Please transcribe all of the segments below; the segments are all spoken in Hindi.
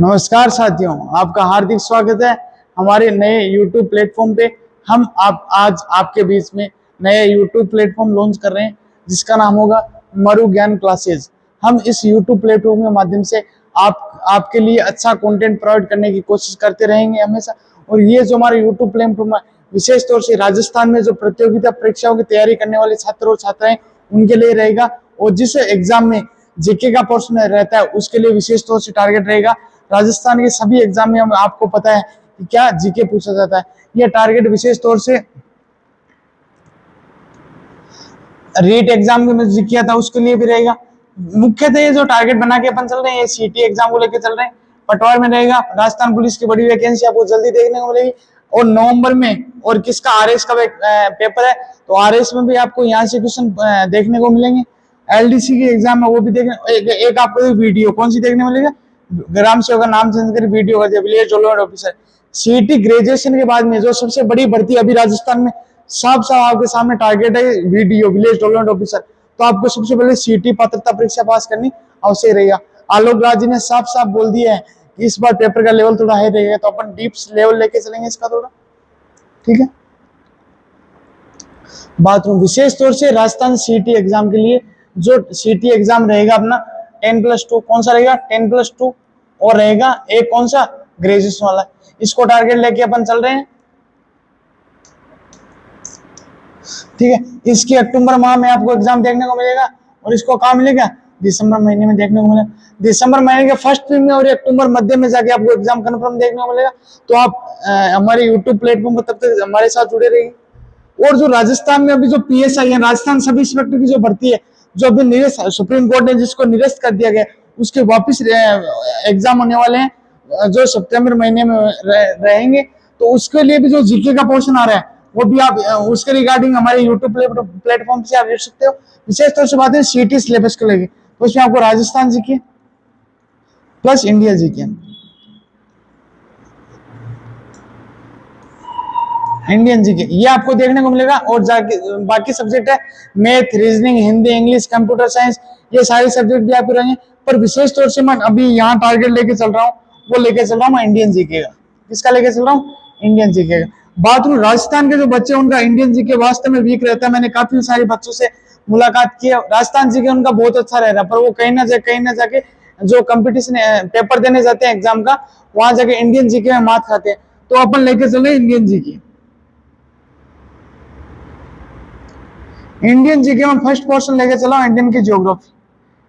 नमस्कार साथियों, आपका हार्दिक स्वागत है हमारे नए YouTube प्लेटफॉर्म पे। हम आज आपके बीच में नए YouTube प्लेटफॉर्म लॉन्च कर रहे हैं जिसका नाम होगा मरु ज्ञान क्लासेज। हम इस YouTube प्लेटफॉर्म के माध्यम से आपके लिए अच्छा कंटेंट प्रोवाइड करने की कोशिश करते रहेंगे हमेशा। और ये जो हमारा YouTube प्लेटफॉर्म है, विशेष तौर से राजस्थान में जो प्रतियोगिता परीक्षाओं की तैयारी करने वाले छात्र और छात्राएं उनके लिए रहेगा। और जिस एग्जाम में जीके का पोर्शन रहता है उसके लिए विशेष तौर से टारगेट रहेगा। राजस्थान के सभी एग्जाम में हम आपको पता है कि क्या जीके पूछा जाता है। यह टारगेट विशेष तौर से रीट एग्जाम में जो किया था उसके लिए भी रहेगा। मुख्यतः ये जो टारगेट बना के अपन चल रहे हैं ये सीटी एग्जाम को लेकर चल रहे हैं। पटवार में रहेगा राजस्थान पुलिस की बड़ी वैकेंसी आपको जल्दी देखने को मिलेगी। और नवंबर में और किसका आरएस का पेपर है, तो आरएस में भी आपको यहाँ से क्वेश्चन देखने को मिलेंगे। एलडीसी की एग्जाम है वो भी देखने एक आपको वीडियो कौन सी देखने मिलेगा, ग्राम सेवक का नाम चेंज कर वीडियो का विलेज डेवलपमेंट ऑफिसर। सीटी ग्रेजुएशन के बाद में जो सबसे बड़ी भर्ती अभी राजस्थान में साफ साफ आपके सामने टारगेट है वीडियो विलेज डेवलपमेंट ऑफिसर। तो आपको सबसे पहले सीटी पात्रता परीक्षा पास करनी अवश्य रहेगा। आलोक राज जी ने साफ साफ बोल दिया है कि इस बार पेपर का लेवल थोड़ा हाई रहेगा, तो अपन डीप लेवल लेके चलेंगे इसका थोड़ा, ठीक है। बात विशेष तौर से राजस्थान सीटी एग्जाम के लिए जो सीटी एग्जाम रहेगा अपना 10+2 कौन सा रहेगा, 10+2 और रहेगा एक कौन सा ग्रेजुएशन वाला। इसको टारगेट लेके अपन चल रहे हैं, ठीक है। इसकी अक्टूबर माह में आपको एग्जाम देखने को मिलेगा और इसको कहाँ मिलेगा, दिसंबर महीने में देखने को मिलेगा। दिसंबर महीने के फर्स्ट वीक में और अक्टूबर मध्य में जाके आपको एग्जाम कंफर्म देखने को मिलेगा। तो आप हमारे यूट्यूब प्लेटफॉर्म पर तब तक हमारे साथ जुड़े रहिए। और जो राजस्थान में अभी जो पीएसआई है, राजस्थान सब इंस्पेक्टर की जो भर्ती है, जो अभी निरस्त सुप्रीम कोर्ट ने जिसको निरस्त कर दिया गया, उसके वापिस एग्जाम होने वाले हैं जो सितंबर महीने में रहेंगे। तो उसके लिए भी जो जीके का पोर्शन आ रहा है वो भी आप उसके रिगार्डिंग हमारे यूट्यूब प्लेटफॉर्म से आप देख सकते हो। विशेष तौर से बात है सीटी सिलेबस को लेकर, तो इसमें आपको Rajasthan GK plus India GK, Indian GK ये आपको देखने को मिलेगा। और जाके बाकी सब्जेक्ट है math, reasoning, Hindi, English, computer science, ये सारे सब्जेक्ट भी आपको रहेंगे। पर विशेष तौर से मैं अभी यहाँ टारगेट लेके चल रहा हूँ, वो लेके चल रहा हूँ मैं इंडियन जीके का। किसका लेके चल रहा हूँ, इंडियन जीके का। बात करूं राजस्थान के जो बच्चे उनका इंडियन जीके वास्तव में वीक रहता है। मैंने काफी सारे बच्चों से मुलाकात की है, राजस्थान जीके उनका बहुत अच्छा रह रहा है, पर वो कहीं ना जाके जो कंपटीशन पेपर देने जाते हैं एग्जाम का, वहां जाके इंडियन जीके में मात खाते हैं। तो अपन लेके चले इंडियन जीके। इंडियन जीके में फर्स्ट पोर्शन लेके चला इंडियन की ज्योग्राफी,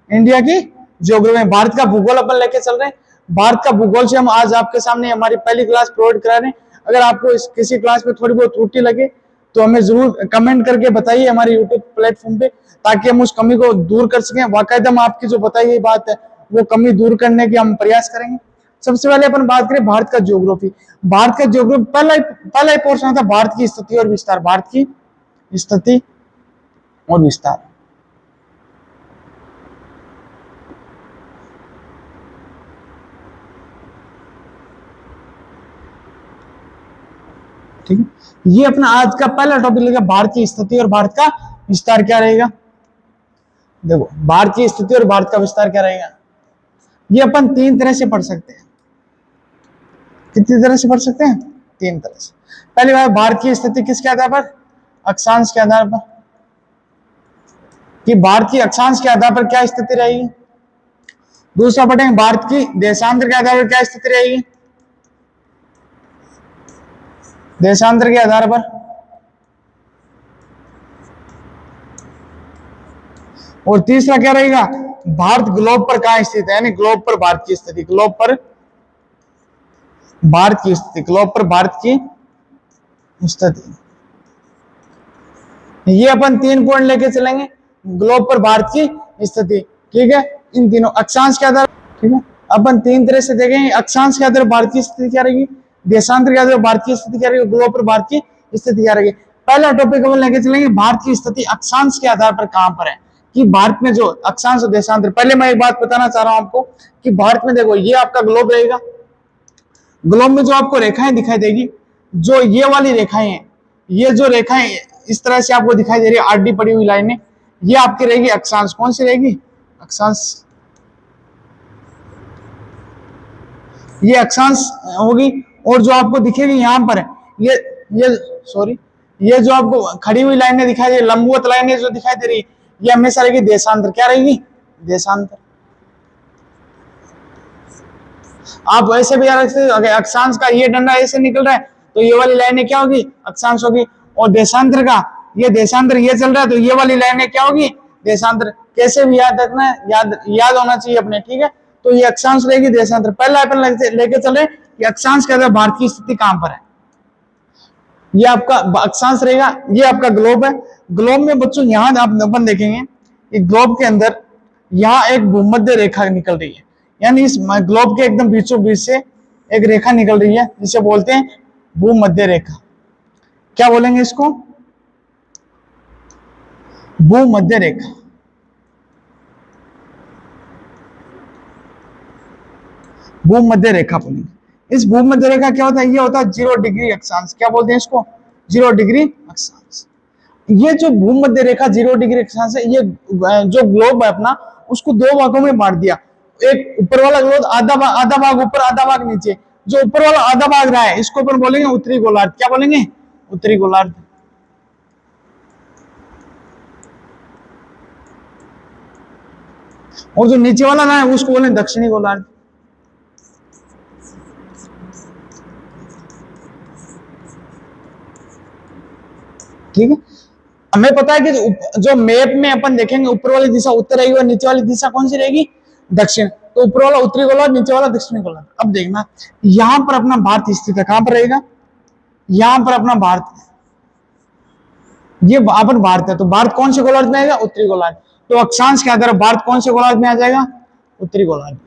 इंडिया की ज्योग्राफी, भारत का भूगोल अपन लेके चल रहे हैं। भारत का भूगोल से हम आज आपके सामने हमारी पहली क्लास प्रोवाइड करा रहे हैं। अगर आपको किसी क्लास में थोड़ी बहुत त्रुटि लगे तो हमें जरूर कमेंट करके बताइए हमारे यूट्यूब प्लेटफॉर्म पे, ताकि हम उस कमी को दूर कर सकें। बाकायदा हम आपकी जो बताई गई बात है वो कमी दूर करने की हम प्रयास करेंगे। सबसे पहले अपन बात करें भारत का ज्योग्राफी। भारत का ज्योग्राफी पहला पोर्शन था भारत की स्थिति और विस्तार, भारत की स्थिति और विस्तार। ठीक है, ये अपना आज का पहला टॉपिक लेगा भारत की स्थिति और भारत का विस्तार क्या रहेगा। देखो भारत की स्थिति और भारत का विस्तार क्या रहेगा, ये अपन तीन तरह से पढ़ सकते हैं। कितनी तरह से पढ़ सकते हैं, तीन तरह से। पहली बात भारत की स्थिति किसके आधार पर, अक्षांश के आधार पर, कि भारत की अक्षांश के आधार पर क्या स्थिति रहेगी। दूसरा पढ़ेंगे भारत की देशांतर के आधार पर क्या स्थिति रहेगी, देशांतर के आधार पर। और तीसरा क्या रहेगा, भारत ग्लोब पर कहां स्थित है, यानी ग्लोब पर भारत की स्थिति, ग्लोब पर भारत की स्थिति, ग्लोब पर भारत की स्थिति। ये अपन 3 पॉइंट लेके चलेंगे, ग्लोब पर भारत की स्थिति, ठीक है। इन तीनों अक्षांश के आधार, ठीक है। अपन 3 तरह से देखेंगे, अक्षांश के आधार भारत की स्थिति क्या रहेगी, देशांतर के आधार भारत की स्थिति क्या रहेगी, ग्लोब पर भारत की स्थिति क्या रहेगी। पहला टॉपिक हम लेके चलेंगे भारत की स्थिति अक्षांश के आधार पर कहां पर है, कि भारत में जो अक्षांश और देशांतर। पहले मैं एक बात बताना चाह रहा हूं आपको कि भारत में देखो ये आपका ग्लोब रहेगा, ग्लोब में जो आपको रेखाएं दिखाई देगी, जो ये वाली रेखाएं हैं, ये जो रेखाएं इस तरह से आपको दिखाई दे रही है आडी पड़ी हुई लाइनें, ये आपकी रहेगी अक्षांश। कौन सी रहेगी, अक्षांश। ये अक्षांश होगी। और जो आपको दिखेगी यहाँ पर ये सॉरी, ये जो आपको खड़ी हुई लाइनें दिखाई दे रही, लंबवत लाइनें जो दिखाई दे रही, ये हमेशा रहेगी देशांतर। क्या रहेगी? देशांतर। आप वैसे भी याद रख सकते हो, अगर अक्षांश का ये डंडा ऐसे निकल रहा है तो ये वाली लाइनें क्या होगी? अक्षांश होगी। और देशांतर का ये देशांतर ये चल रहा है तो ये वाली लाइनें क्या होगी? देशांतर। कैसे भी याद रखना है, याद होना चाहिए अपने, ठीक है। तो ये अक्षांश रहेगी, देशांतर। पहला अपन लेके चले कि अक्षांश के अंदर भारत की स्थिति कहां पर है। ये आपका अक्षांश रहेगा, ये आपका ग्लोब है। ग्लोब में बच्चों यहां आप अपन देखेंगे कि ग्लोब के अंदर यहाँ एक भूमध्य रेखा निकल रही है, यानी इस ग्लोब के एकदम बीचों बीच से एक रेखा निकल रही है जिसे बोलते हैं भूमध्य रेखा। क्या बोलेंगे इसको? भूमध्य रेखा। भूमध्य रेखा बोलेंगे। इस भूमध्य रेखा क्या होता है? ये होता है 0 डिग्री अक्षांश। क्या बोलते हैं इसको? 0 डिग्री अक्षांश। ये जो भूमध्य रेखा 0 डिग्री अक्षांश है, ये जो ग्लोब है अपना, उसको दो भागों में बांट दिया। एक ऊपर वाला ग्लोब आधा भाग ऊपर, आधा भाग नीचे। जो ऊपर वाला आधा भाग रहा है इसको अपन बोलेंगे उत्तरी गोलार्ध। क्या बोलेंगे? उत्तरी गोलार्ध। और जो नीचे वाला ना है उसको बोलेंगे दक्षिणी गोलार्ध। ठीक है। हमें पता है कि जो मैप में अपन देखेंगे ऊपर वाली दिशा उत्तर रहेगी और नीचे वाली दिशा कौन सी रहेगी? दक्षिण। तो ऊपर वाला उत्तरी गोलार्ध, नीचे वाला दक्षिणी गोलार्ध। अब देखना यहां पर अपना भारत स्थित है। कहां पर रहेगा? यहां पर अपना भारत है, ये अपन भारत है। तो भारत कौन से गोलार्ध में आएगा? उत्तरी गोलार्ध। तो अक्षांश के आधार पर भारत कौन से गोलार्ध में आ जाएगा? उत्तरी गोलार्ध।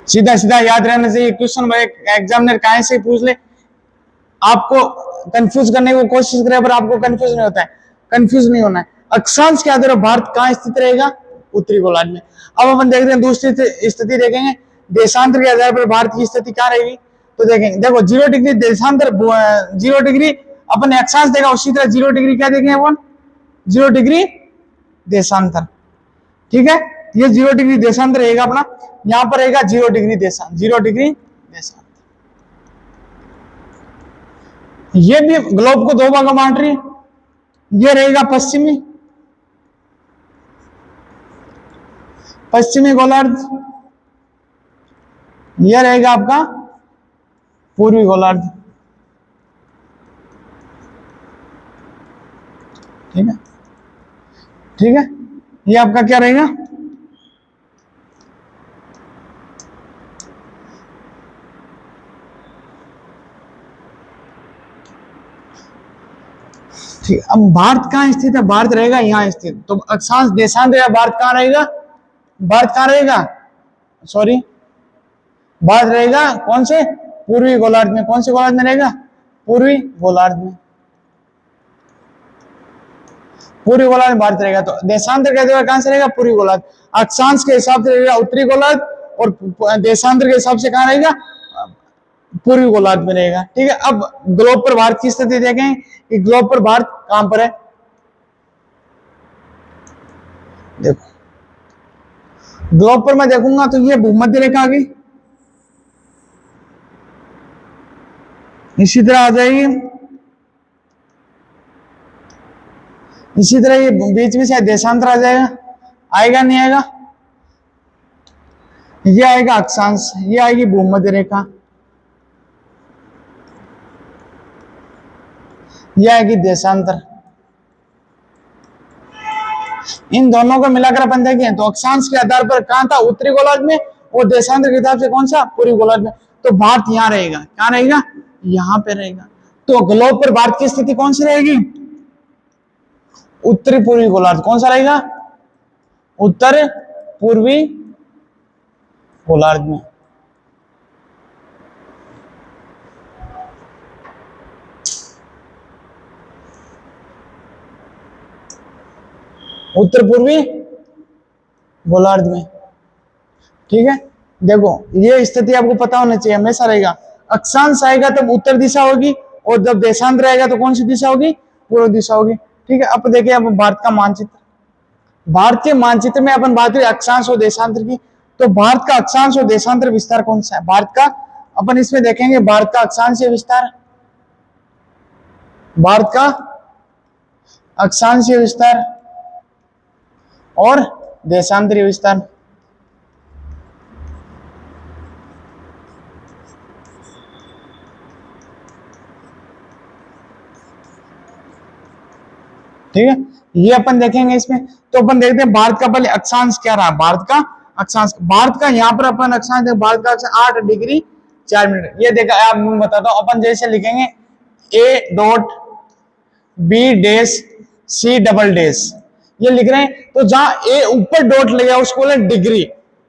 सीधा सीधा याद रहना चाहिए। क्वेश्चन एग्जामिनर कहीं से पूछ ले, आपको कंफ्यूज करने की कोशिश करे पर आपको कंफ्यूज नहीं होता है, कंफ्यूज नहीं होना है। अक्षांश के आधार पर भारत कहां स्थित रहेगा? उत्तरी गोलार्ध में। अब अपन देखते हैं दूसरी स्थिति देखेंगे, देशांतर के आधार पर भारत की स्थिति क्या रहेगी। तो देखेंगे, देखो 0 डिग्री देशांतर, 0 डिग्री अपन ने अक्षांश देखा, उसी तरह 0 डिग्री क्या देखेंगे अपन? 0 डिग्री देशांतर। ठीक है, ये 0 डिग्री देशांतर रहेगा अपना। यहां पर रहेगा 0 डिग्री देशांतर, 0 डिग्री देशांतर। ये भी ग्लोब को दो भागों में बांट रही है। ये रहेगा पश्चिमी गोलार्ध, यह रहेगा आपका पूर्वी गोलार्ध। ठीक है, ठीक है, ये आपका क्या रहेगा? ठीक। अब भारत कहां स्थित है? भारत रहेगा यहां स्थित। तो अक्षांश देशांतर या भारत कहां रहेगा? भारत कहां रहेगा? सॉरी, भारत रहेगा कौन से? पूर्वी गोलार्ध में। कौन से गोलार्ध में रहेगा? पूर्वी गोलार्ध में। पूर्वी गोलार्ध में भारत रहेगा। तो देशांतर कहते हुए कहां से रहेगा? पूर्वी गोलार्ध। अक्षांश के हिसाब से रहेगा उत्तरी गोलार्ध और देशांतर के हिसाब से कहां रहेगा? पूर्वी गोलार्ध में रहेगा। ठीक है। अब ग्लोब पर भारत की स्थिति देखें कि ग्लोब पर भारत कहां पर है। देखो ग्लोब पर मैं देखूंगा तो ये भूमध्य रेखा आ गई, इसी तरह आ जाएगी, इसी तरह ये बीच में शायद देशांतर आ जाएगा। आएगा नहीं आएगा? ये आएगा अक्षांश, ये आएगी भूमध्य रेखा, ये आएगी देशांतर। इन दोनों को मिलाकर अपन देखें तो अक्षांश के आधार पर कहां था? उत्तरी गोलार्ध में। और देशांतर के हिसाब से कौन सा? पूर्वी गोलार्ध में। तो भारत यहां रहेगा। क्या रहेगा? यहां पे रहेगा। तो ग्लोब पर भारत की स्थिति कौन सी रहेगी? उत्तरी पूर्वी गोलार्ध। कौन सा रहेगा? उत्तर पूर्वी गोलार्ध में। उत्तर पूर्वी गोलार्ध में। ठीक है, देखो ये स्थिति आपको पता होना चाहिए, हमेशा रहेगा। अक्षांश आएगा तब उत्तर दिशा होगी और जब देशांतर आएगा तो कौन सी दिशा होगी? पूर्व दिशा होगी। ठीक है, अब देखिए अब भारत का मानचित्र। भारत के मानचित्र में अपन बात करें अक्षांश और देशांतर की, तो भारत का अक्षांश और देशांतर विस्तार कौन सा है? भारत का, अपन इसमें देखेंगे भारत का अक्षांशीय विस्तार, भारत का अक्षांशीय विस्तार और देशांतरीय विस्तार। ठीक है, ये अपन देखेंगे इसमें। तो अपन देखते हैं भारत का पहले अक्षांश क्या रहा, भारत का अक्षांश, भारत का यहाँ पर अपन अक्षांश देखें, भारत का अक्षांश 8 डिग्री 4 मिनट। ये देखा, आप बताता हूँ, अपन जैसे लिखेंगे A dot B dash C double dash, ये लिख रहे हैं। तो जहां ए ऊपर डॉट लगा उसको बोले डिग्री,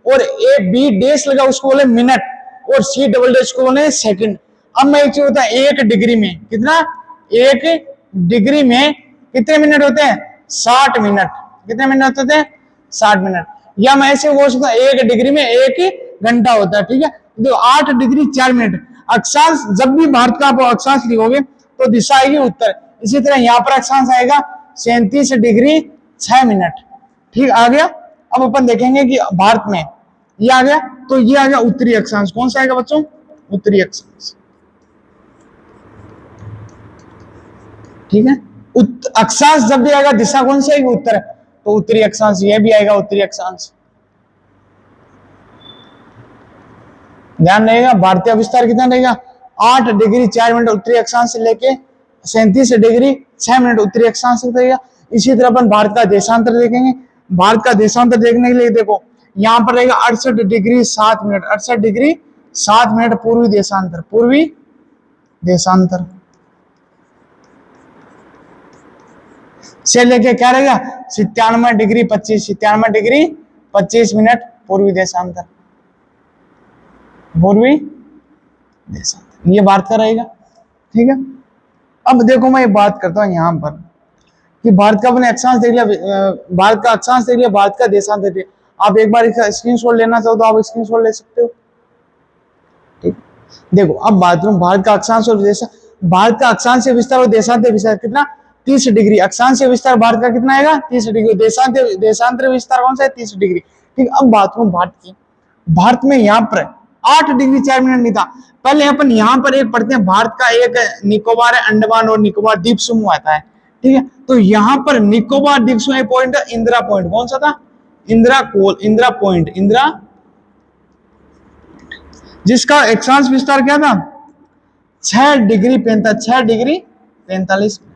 और ए बी डैश लगा उसको बोले मिनट, और सी डबल डैश को बोले सेकंड। अब मैं एक चीज होता है, एक डिग्री में कितना, एक डिग्री में कितने मिनट होते हैं? 60 मिनट। कितने मिनट होते हैं? 60 मिनट। या मैं ऐसे बोल सकता हूँ, एक डिग्री में 1 घंटा होता है। ठीक है, तो 8 डिग्री 4 मिनट। अक्षांश, जब भी भारत का आप अक्षांश लिखोगे तो दिशा आएगी उत्तर। इसी तरह यहाँ पर अक्षांश आएगा 37 डिग्री 6 मिनट। ठीक, आ गया। अब अपन देखेंगे कि भारत में ये आ गया, तो ये आ गया उत्तरी अक्षांश। कौन सा आएगा बच्चों? उत्तरी अक्षांश। ठीक है, अक्षांश जब भी आएगा दिशा कौन सी आएगी? उत्तर। तो उत्तरी अक्षांश, ये भी आएगा उत्तरी अक्षांश। ध्यान रहेगा, भारतीय विस्तार कितना रहेगा? 8 डिग्री 4 मिनट उत्तरी अक्षांश से लेके 37 डिग्री 6 मिनट उत्तरी अक्षांश से रहेगा। इसी तरह अपन भारत का देशांतर देखेंगे। भारत का देशांतर देखने के लिए देखो, यहां पर रहेगा 68 डिग्री 7 मिनट, 68 डिग्री 7 मिनट पूर्वी देशांतर, पूर्वी देशांतर से लेके क्या रहेगा? 97 डिग्री 25, 97 डिग्री 25 मिनट पूर्वी देशांतर, पूर्वी देशांतर, ये भारत का रहेगा। ठीक है, अब देखो मैं बात करता हूं यहां पर कि भारत का अपने अक्षांश देख लिया, भारत का अक्षांश देख लिया, भारत का देशांतर देख लिया। आप एक बार इसका स्क्रीनशॉट लेना चाहो तो आप स्क्रीनशॉट ले सकते हो। ठीक, देखो अब बात करूं भारत का अक्षांश और भारत का अक्षांश विस्तार और देशांतर विस्तार कितना? 30 डिग्री। अक्षांश विस्तार भारत का कितना आएगा? 30 डिग्री। देशांतर विस्तार कौन सा है? 30 डिग्री। ठीक, अब बात करूं भारत की। भारत में यहाँ पर 8 डिग्री 4 मिनट नहीं था। पहले अपन यहाँ पर एक पढ़ते हैं, भारत का एक निकोबार है, अंडमान और निकोबार द्वीप समूह आता है। ठीक है, तो यहाँ पर निकोबार द्वीप समूह पॉइंट है इंदिरा पॉइंट। कौन सा था? इंदिरा कोल, इंदिरा पॉइंट, इंदिरा, जिसका अक्षांश विस्तार क्या था? 6 डिग्री 45 मिनट।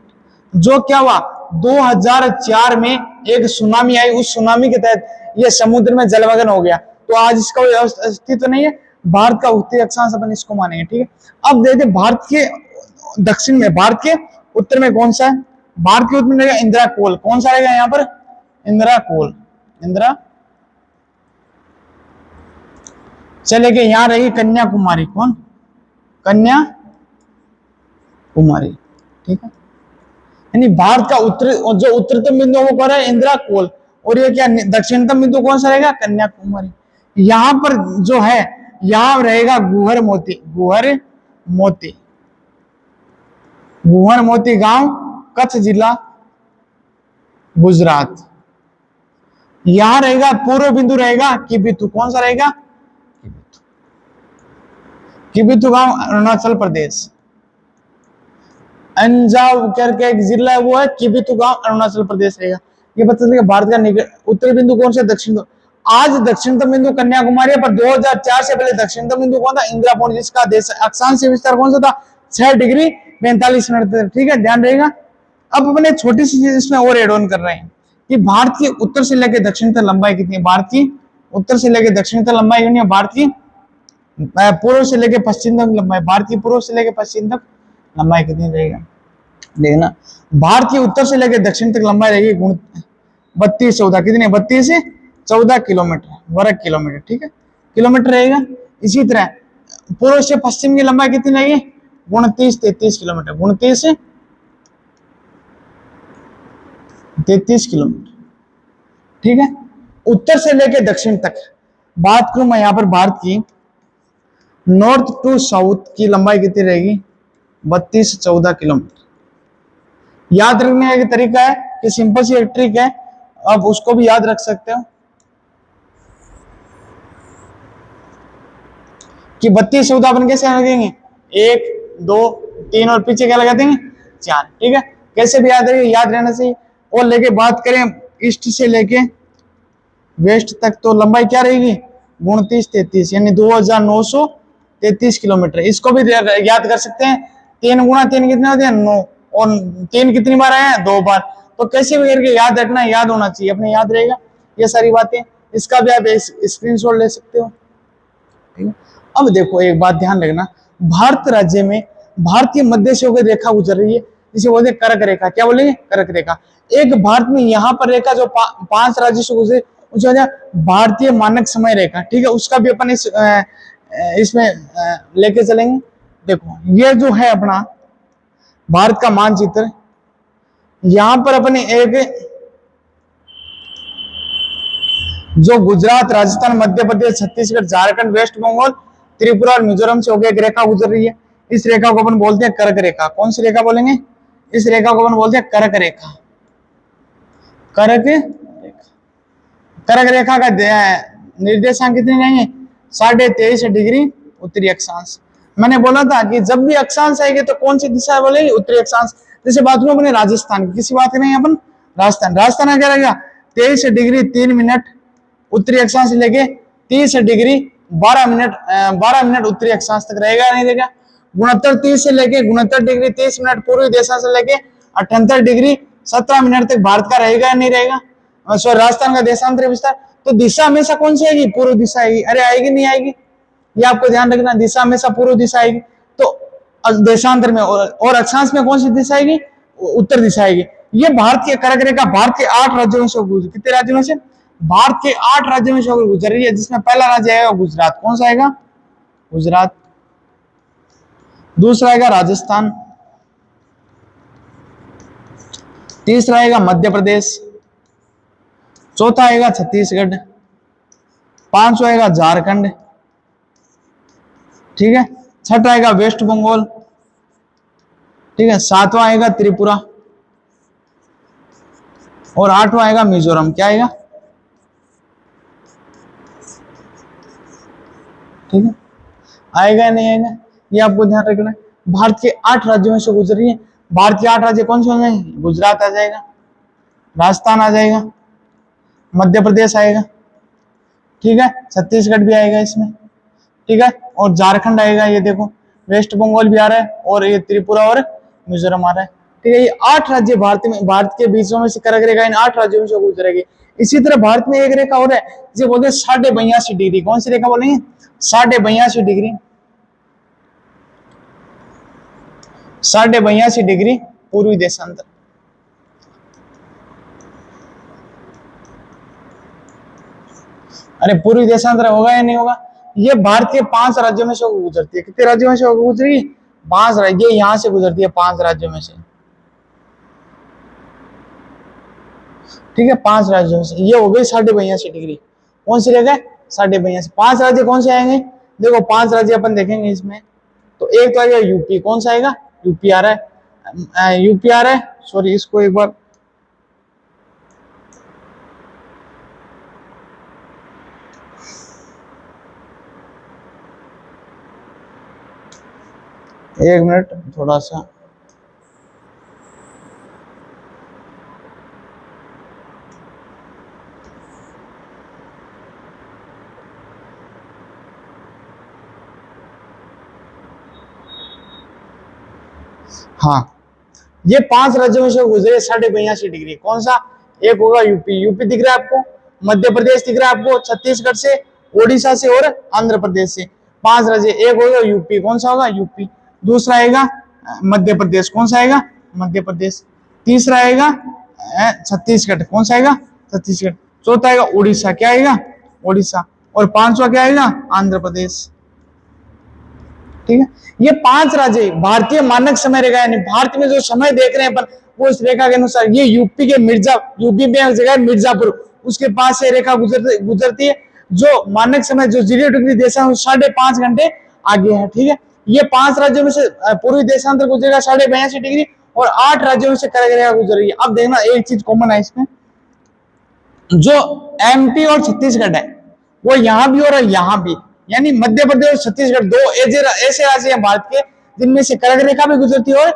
जो क्या हुआ, 2004 में एक सुनामी आई, उस सुनामी के तहत ये समुद्र में जलमग्न हो गया। तो आज इसका कोई अस्तित्व नहीं है। भारत का उत्तरी अक्षांश अपन इसको मानेंगे। ठीक है, अब देखते भारत के दक्षिण में, भारत के उत्तर में कौन सा है? भारत के उत्तर में रहेगा इंदिरा कोल। कौन सा रहेगा यहाँ पर? इंदिरा कोल, इंदिरा। चले के यहां रहेगी कन्याकुमारी। कौन? कन्याकुमारी। ठीक है, यानी भारत का उत्तर, जो उत्तरतम बिंदु वो कौन है? इंदिरा कोल। और ये क्या दक्षिणतम बिंदु कौन सा रहेगा? कन्याकुमारी। यहां पर जो है, यहां रहेगा गुहर मोती, गुहर मोती, गुहर मोती गांव, कच्छ जिला, गुजरात। यहां रहेगा पूर्व बिंदु रहेगा किबिथु। कौन सा रहेगा? किबिथु गांव, अरुणाचल प्रदेश। अंजाव करके एक जिला है, वो है किबिथु गांव, अरुणाचल प्रदेश रहेगा। ये पता चलेगा भारत का उत्तरी बिंदु कौन सा? दक्षिण। आज दक्षिणतम बिंदु कन्याकुमारी है, पर 2004 से पहले दक्षिणतम बिंदु कौन था? इंदिरा पॉइंट, जिसका अक्षांश विस्तार कौन सा था? 6 डिग्री 45 मिनट। ठीक है, ध्यान रहेगा। अब अपने छोटी सी चीज इसमें और एड ऑन कर रहे हैं कि भारत की उत्तर से लेकर दक्षिण तक लंबाई कितनी है? भारत की उत्तर से लेकर दक्षिण तक लंबाई कितनी है? भारत की पूर्व से लेकर पश्चिम तक लंबाई, भारत की पूर्व से लेकर पश्चिम तक लंबाई कितनी रहेगा? देखना, भारत की उत्तर से लेकर दक्षिण तक लंबाई रहेगी 32-14, कितनी? 32 से 14 किलोमीटर, वर्ग किलोमीटर। ठीक है, किलोमीटर रहेगा। इसी तरह पूर्व से पश्चिम की लंबाई कितनी रहेगी? 29-33 किलोमीटर, 29 से 33 किलोमीटर। ठीक है, उत्तर से लेकर दक्षिण तक बात करूं मैं यहाँ पर भारत की, नॉर्थ टू साउथ की लंबाई कितनी रहेगी? 32 से 14 किलोमीटर। याद रखने का एक तरीका है कि सिंपल सी एक ट्रिक है, आप उसको भी याद रख सकते हो। कि 32 14 अपन कैसे लगेंगे, 1 2 3 और पीछे क्या लगा देंगे 4, ठीक है। कैसे भी याद रहे, याद रहना चाहिए। और लेके बात करें ईस्ट से लेके वेस्ट तक, तो लंबाई क्या रहेगी 29 33, यानी 2933 किलोमीटर। इसको भी याद कर सकते हैं, 3 गुणा 3 कितने होते हैं 9, और 3 कितनी बार आए हैं 2 बार। तो कैसे भी करके याद रखना, याद होना चाहिए, अपने याद रहेगा ये सारी बातें। इसका भी आप स्क्रीनशॉट ले सकते हो, ठीक है। अब देखो एक बात ध्यान रखना, भारत राज्य में भारतीय मध्य से होकर रेखा गुजर रही है, जिसे बोलते हैं कर्क रेखा। क्या बोलेंगे, कर्क रेखा। एक भारत में यहाँ पर रेखा जो 5 राज्यों से गुजरे उसे होता है भारतीय मानक समय रेखा, ठीक है। उसका भी अपन इसमें लेके चलेंगे। देखो ये जो है अपना भारत का मानचित्र, यहां पर अपने एक जो गुजरात राजस्थान मध्य प्रदेश छत्तीसगढ़ झारखंड वेस्ट बंगाल त्रिपुरा और मिजोरम से होकर एक रेखा गुजर रही है। इस रेखा को अपन बोलते हैं कर्क रेखा। कौन सी रेखा बोलेंगे, इस रेखा को अपन बोलते हैं कर्क रेखा। कर्क रेखा, कर्क रेखा का निर्देशांक कितने जाएंगे 23.5 डिग्री उत्तरी अक्षांश। मैंने बोला था कि जब भी अक्षांश आएंगे तो कौन सी दिशा बोलेंगे, उत्तरी अक्षांश। जैसे बात करूं अपने राजस्थान की, किसी बात करेंगे अपन राजस्थान, राजस्थान का क्या रहेगा 23 डिग्री 3 मिनट उत्तरी अक्षांश से लेके 30 डिग्री 12 मिनट उत्तरी अक्षांश तक रहेगा, नहीं रहेगा। 69 30 से लेके 69 डिग्री 30 मिनट पूर्वी देशांश से लेके 78 डिग्री 17 मिनट तक भारत का रहेगा या नहीं रहेगा, सॉरी राजस्थान का देशांतर विस्तार। तो दिशा हमेशा कौन सी आएगी, पूर्व दिशा आएगी। अरे आएगी नहीं आएगी, ये आपको ध्यान रखना, दिशा हमेशा पूर्व दिशा आएगी। तो देशांतर में और अक्षांश में कौन सी दिशा आएगी, उत्तर दिशा आएगी। ये भारत के कर्क रेखा भारत के 8 राज्यों में से कितने राज्यों में से, भारत के 8 राज्यों में से होकर गुजर रही है, जिसमें पहला राज्य आएगा गुजरात। कौन सा आएगा, गुजरात। दूसरा आएगा राजस्थान, तीसरा आएगा मध्य प्रदेश, चौथा आएगा छत्तीसगढ़, पांचवा आएगा झारखंड, ठीक है। छठा आएगा वेस्ट बंगाल, ठीक है। सातवां आएगा त्रिपुरा और आठवां आएगा मिजोरम। क्या आएगा, ठीक है, आएगा नहीं आएगा, ये आपको ध्यान रखना है। भारत के 8 राज्यों में से गुजर रही है। भारत के 8 राज्य कौन से होंगे, गुजरात आ जाएगा, राजस्थान आ जाएगा, मध्य प्रदेश आएगा, ठीक है, छत्तीसगढ़ भी आएगा इसमें, ठीक है, और झारखंड आएगा। ये देखो वेस्ट बंगाल भी आ रहा है, और ये त्रिपुरा और मिजोरम आ रहा है, ठीक है। ये 8 राज्य भारत के बीचों में से कर्क रेखा इन 8 राज्यों में से गुजरेगी। इसी तरह भारत में एक रेखा और है जिसे बोलते हैं 82.5 डिग्री। कौन सी रेखा बोलेंगे, 82.5 डिग्री, 82.5 डिग्री पूर्वी देशांतर। अरे पूर्वी देशांतर होगा या नहीं होगा, ये भारत के 5 राज्यों में से गुजरती है। कितने राज्यों में से गुजरेगी, 5 राज्य, यहां से गुजरती है 5 राज्यों में से, ठीक है, 5 राज्यों से। ये हो गई 82.5 डिग्री। कौन सी रेखा है, 82.5। 5 राज्य कौन से आएंगे, देखो 5 राज्य अपन देखेंगे इसमें। तो एक तो आएगा यूपी। कौन सा आएगा, यूपी आ रहा है, यूपी आ रहा है, सॉरी इसको एक बार एक मिनट थोड़ा सा, हाँ, ये 5 राज्यों में से गुजरे 82.5 डिग्री। कौन सा, एक होगा यूपी, यूपी दिख रहा है आपको, मध्य प्रदेश दिख रहा है आपको, छत्तीसगढ़ से, ओडिशा से और आंध्र प्रदेश से 5 राज्य। एक होगा यूपी, कौन सा होगा, यूपी। दूसरा आएगा मध्य प्रदेश, कौन सा आएगा, मध्य प्रदेश। तीसरा आएगा छत्तीसगढ़, कौन सा आएगा, छत्तीसगढ़। चौथा आएगा उड़ीसा, क्या आएगा, उड़ीसा। और पांचवा क्या आएगा, आंध्र प्रदेश, ठीक है। ये 5 राज्य भारतीय मानक समय रेखा, यानी भारत में जो समय देख रहे हैं अपन वो इस रेखा के अनुसार। ये यूपी के यूपी में एक जगह है मिर्जापुर, उसके पास से रेखा गुजरती है, जो मानक समय जो 0 डिग्री देशांतर 5.5 घंटे आगे है, ठीक है। ये 5 राज्यों में से पूर्वी देशांतर गुजरेगा 82.5 डिग्री, और 8 राज्यों में से कर्क रेखा गुजर रही है। अब देखना एक चीज कॉमन है इसमें, जो एमपी और छत्तीसगढ़ है वो यहां भी और यहां भी, यानी मध्य प्रदेश और छत्तीसगढ़ दो ऐसे राज्य हैं भारत के जिनमें से कर्क रेखा भी गुजरती है और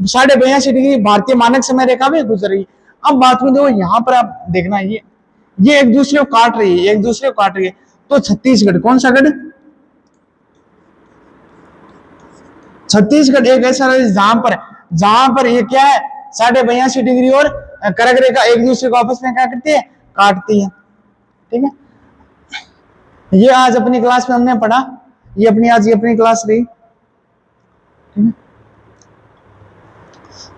82.5 डिग्री भारतीय मानक समय रेखा भी गुजर रही है। अब बात में देखो यहाँ पर आप देखना ये एक दूसरे को काट रही है, एक दूसरे को काट रही है। तो छत्तीसगढ़ कौन सा गढ़? छत्तीसगढ़ एक ऐसा राज्य जहां पर ये क्या है 82.5 डिग्री और कर्क रेखा एक दूसरे को आपस में क्या करती है? काटती है। ठीक है, ये आज अपनी क्लास में हमने पढ़ा, ये अपनी क्लास रही। ठीक है,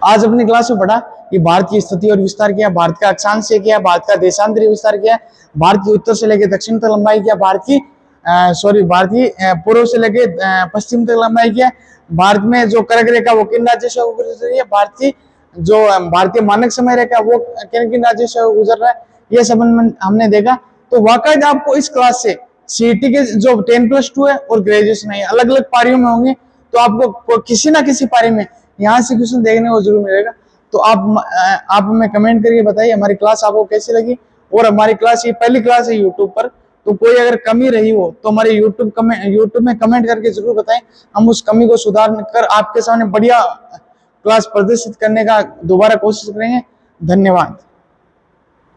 आज अपनी क्लास में पढ़ा कि भारत की स्थिति और विस्तार किया, भारत का अक्षांश किया, भारत का देशांतरीय विस्तार किया, भारत की उत्तर से लेकर दक्षिण तक लंबाई किया, भारत की पूर्व से लेकर पश्चिम तक लंबाई किया, भारत में जो कर्क रेखा वो किन राज्यों से गुजर रही है, भारत की जो भारतीय मानक समय रेखा वो किन किन राज्यों से गुजर रहा है, ये सब हमने देखा। तो वाकई आपको इस क्लास से सीईटी के जो 10+2 है और ग्रेजुएशन है अलग अलग पारियों में होंगे, तो आपको किसी ना किसी पारी में यहाँ से क्वेश्चन देखने को जरूर मिलेगा। तो आप हमें कमेंट करके बताइए हमारी क्लास आपको कैसी लगी। और हमारी क्लास ये पहली क्लास है यूट्यूब पर, तो कोई अगर कमी रही हो तो हमारे यूट्यूब में कमेंट करके जरूर बताएं, हम उस कमी को सुधार कर आपके सामने बढ़िया क्लास प्रदर्शित करने का दोबारा कोशिश करेंगे। धन्यवाद।